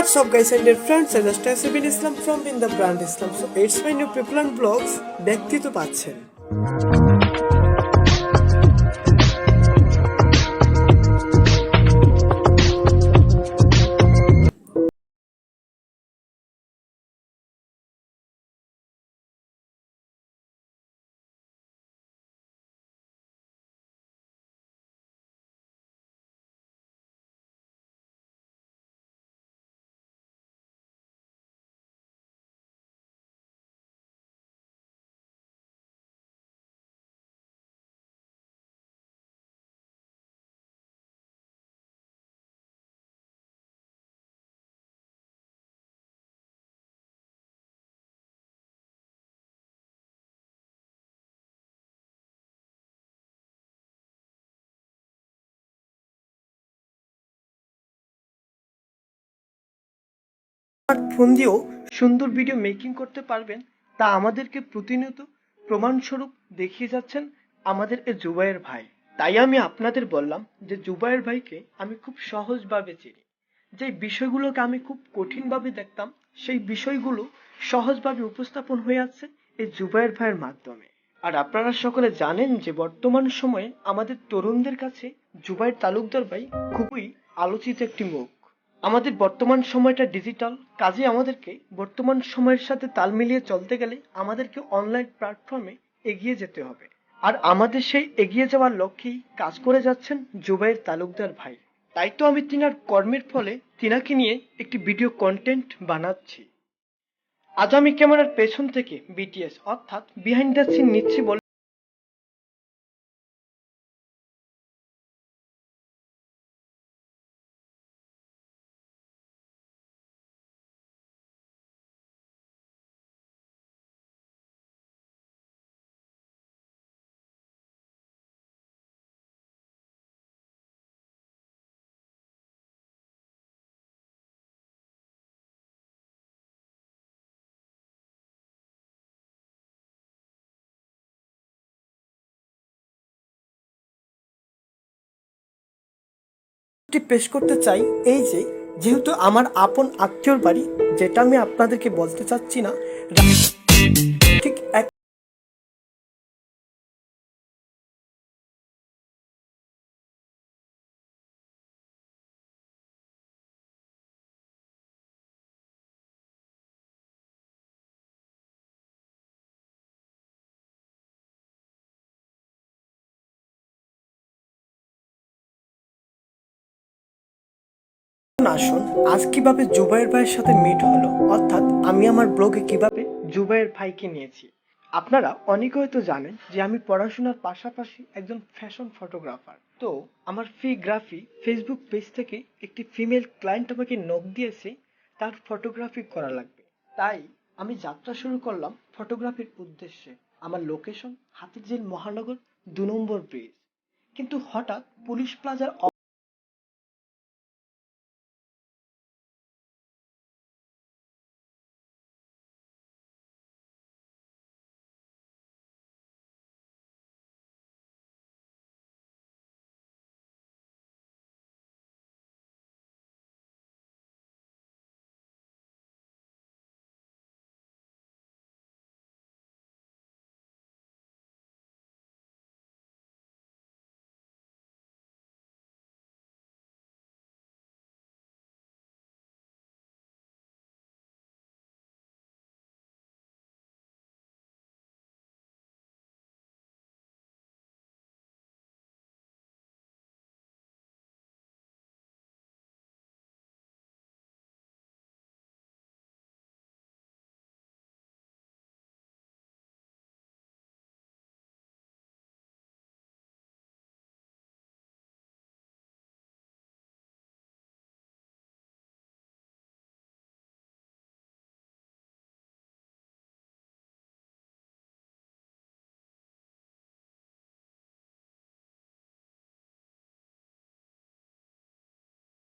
What's up guys and dear friends, I just Asibin Islam from In the Brand Islam. So it's my new people and vlogs. দেখতে তো পাচ্ছেন। Smartphone দিয়েও সুন্দর video making করতে পারবেন তা আমাদেরকে প্রতিনিয়ত প্রমাণস্বরূপ দেখিয়ে যাচ্ছেন আমাদের এই জুবায়ের ভাই। তাই আমি আপনাদের বললাম যে জুবায়ের ভাইকে আমি খুব সহজভাবে চিনি। যে বিষয়গুলোকে আমি খুব কঠিনভাবে দেখতাম সেই বিষয়গুলো সহজভাবে উপস্থাপন হয়ে আছে এই জুবায়ের ভাইয়ের মাধ্যমে। আর আপনারা সকলে জানেন যে বর্তমান সময়ে আমাদের তরুণদের কাছে জুবায়ের তালুকদার ভাই খুবই আলোচিত একটি মুখ। আমাদের বর্তমান সময়টা ডিজিটাল, কাজে আমাদেরকে বর্তমান সময়ের সাথে তাল মিলিয়ে চলতে গেলে আমাদেরকে অনলাইন প্ল্যাটফর্মে এগিয়ে যেতে হবে। আর আমাদের সেই এগিয়ে যাওয়ার লক্ষ্যেই কাজ করে যাচ্ছেন জুবায়ের তালুকদার ভাই। তাই তো আমি তিনার কর্মের ফলে তিনাকে নিয়ে একটি ভিডিও কন্টেন্ট বানাচ্ছি। আজ আমি ক্যামেরার পেছন থেকে বিটিএস অর্থাৎ বিহাইন্ড দ্য সিন নিচ্ছি বলে পেশ করতে চাই। এই যে যেহেতু আমার আপন আত্মীয়র বাড়ি, যেটা আমি আপনাদেরকে বলতে চাচ্ছি না, ঠিক এক আসুন আজ কিভাবে জুবায়ের ভাইয়ের সাথে মিট হলো, অর্থাৎ আমি আমার ব্লগে কিভাবে জুবায়ের ভাইকে নিয়েছি। আপনারা অনেকে হয়তো জানেন যে আমি পড়াশোনার পাশাপাশি একজন ফ্যাশন ফটোগ্রাফার। তো আমার ফিগ্রাফি ফেসবুক পেজ থেকে একটি ফিমেল ক্লায়েন্ট আমাকে নক দিয়েছে, তার ফটোগ্রাফি করা লাগবে। তাই আমি যাত্রা শুরু করলাম ফটোগ্রাফির উদ্দেশ্যে। আমার লোকেশন হাতিরঝিল মহানগর 2 নম্বর ব্রিজ। কিন্তু হঠাৎ পুলিশ প্লাজার